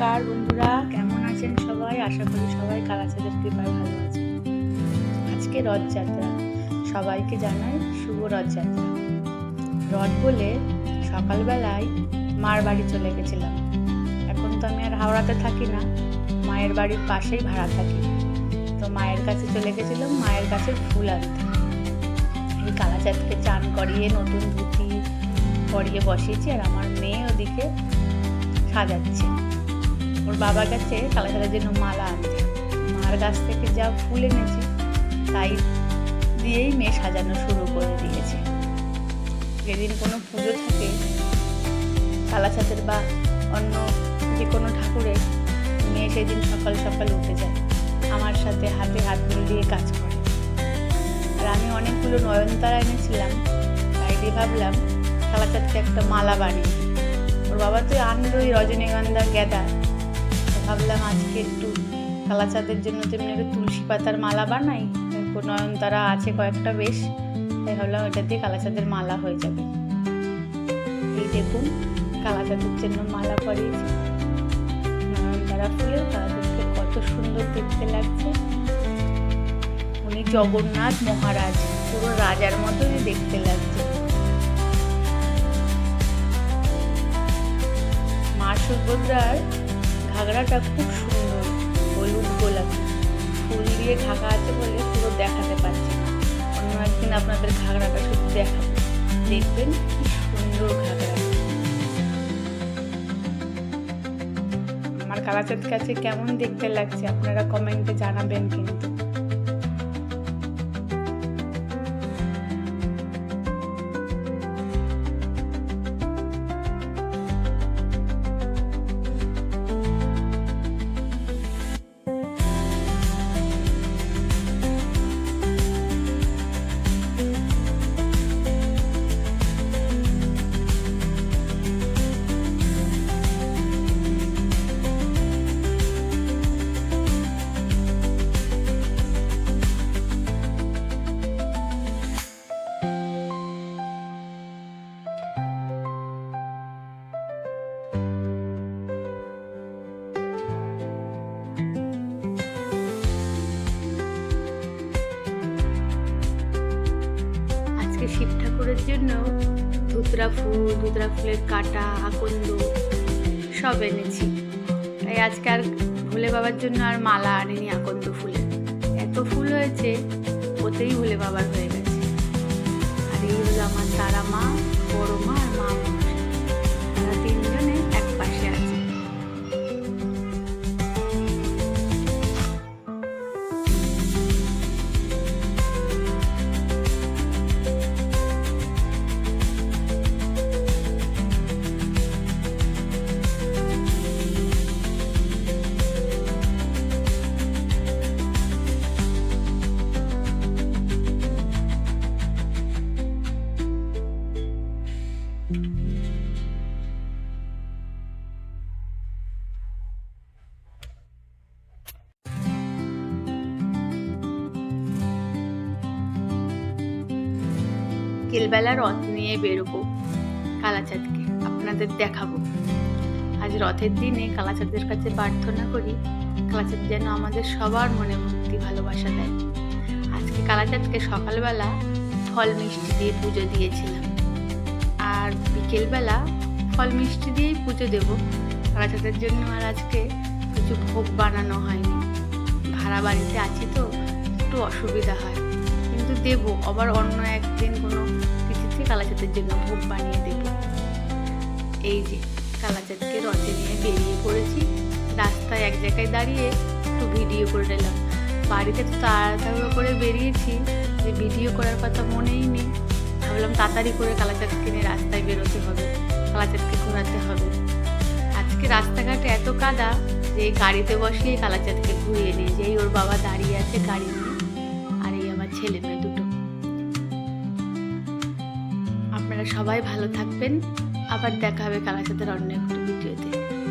নমস্কার বন্ধুরা, কেমন আছেন সবাই? আশা করি সবাই কালাচাঁদের কৃপায় ভালো আছেন। আজকে রথযাত্রা, সবাইকে জানাই শুভ রথযাত্রা। রথ বলে সকালবেলায় মার বাড়ি চলে গেছিলাম। এখন তো আমি আর হাওড়াতে থাকি না, মায়ের বাড়ির পাশেই ভাড়া থাকি। তো মায়ের কাছে চলে গেছিলাম, মায়ের কাছে ফুল আনতে। এই কালাচাঁদকে চান করিয়ে নতুন ধুতি পরিয়ে বসিয়েছি, আর আমার মেয়ে ওদিকে সাজাচ্ছে। ওর বাবার কাছে কালাচাঁদের জন্য মালা আনতে, মার কাছ থেকে যা ফুল এনেছি তাই দিয়েই মেয়ে সাজানো শুরু করে দিয়েছে। যেদিন কোনো পুজো থাকে কালাচাঁদের বা অন্য যে কোনো ঠাকুরের, মেয়ে সেদিন সকাল সকাল উঠে যায়, আমার সাথে হাতে হাত মিলিয়ে কাজ করে। আর আমি অনেকগুলো নয়নতারা এনেছিলাম, তাই দিয়ে ভাবলাম কালাচাঁদকে একটা মালা বানিয়ে। ওর বাবা তো আনলোই রজনীগন্ধার গেঁদা, ভাবলাম আজকে একটু কালাচাঁদের জন্য তেমনি একটু তুলসী পাতার মালা বানাই। নয়নতারা আছে কয়েকটা বেশ, তাই ভাবলাম এটা দিয়ে কালাচাঁদের মালা হয়ে যাবে। এই দেখুন কালাচাঁদের জন্য মালা পরিয়েছি নয়নতারা ফুলের। তাদেরকে কত সুন্দর দেখতে লাগছে। উনি জগন্নাথ মহারাজ, পুরো রাজার মতোই দেখতে লাগছে। মা সুভদ্রার ঘাগরাটা খুব সুন্দর, হলুদ গোলাপি ফুল দিয়ে ঢাকা আছে বলে পুরো দেখাতে পারছি না। অন্য একদিন আপনাদের ঘাগরাটা শুধু দেখাবো, দেখবেন কি সুন্দর ঘাগরা। আমার কালাচাঁদ কাছে কেমন দেখতে লাগছে আপনারা কমেন্টে জানাবেন কিন্তু। শিব ঠাকুরের জন্য ধুতরা ফুলের কাটা, আকন্দ সব এনেছি। তাই আজকে আর ভোলে বাবার জন্য আর মালা আনিনি আকন্দ ফুলের। এত ফুল হয়েছে ওতেই ভোলে বাবার হয়ে গেছে। আর এই হলো আমার তারা মা, বড় মা আর মা, তারা তিনজনে এক পাশে আছে। বিকেলবেলা রথ নিয়ে বেরোবো, কালাচাঁদকে আপনাদের দেখাবো। আজ রথের দিনে কালাচাঁদের কাছে প্রার্থনা করি কালাচাঁদ যেন আমাদের সবার মনে ভক্তি ভালোবাসা দেয়। আজকে কালাচাঁদকে সকালবেলা ফল মিষ্টি দিয়ে পুজো দিয়েছিলাম, আর বিকেলবেলা ফল মিষ্টি দিয়েই পুজো দেব কালাচাঁদের জন্য। আর আজকে কিছু ভোগ বানানো হয়নি, ভাড়া বাড়িতে আছি তো একটু অসুবিধা হয়, কিন্তু দেবো আবার অন্য একদিন কোনো তিথিতে কালাচাঁদের জন্য ভোগ বানিয়ে দেব। এই যে কালাচাঁদকে রথে নিয়ে বেরিয়ে পড়েছি। রাস্তায় এক জায়গায় দাঁড়িয়ে একটু ভিডিও করে নিলাম। বাড়িতে তো তাড়াতাড়ি করে বেরিয়েছি যে ভিডিও করার কথা মনেই নেই। ভাবলাম তাড়াতাড়ি করে কালাচাঁদকে নিয়ে রাস্তায় বেরোতে হবে, কালাচাঁদকে ঘোরাতে হবে। আজকে রাস্তাঘাটে এত কাদা যে গাড়িতে বসিয়ে কালাচাঁদকে ঘুরিয়ে নিয়ে যেই ওর বাবা দাঁড়িয়ে আছে গাড়ি নিয়ে, আর এই আমার ছেলে মেয়ে দুটো। আপনারা সবাই ভালো থাকবেন, আবার দেখা হবে কালাচাঁদের অন্য একটু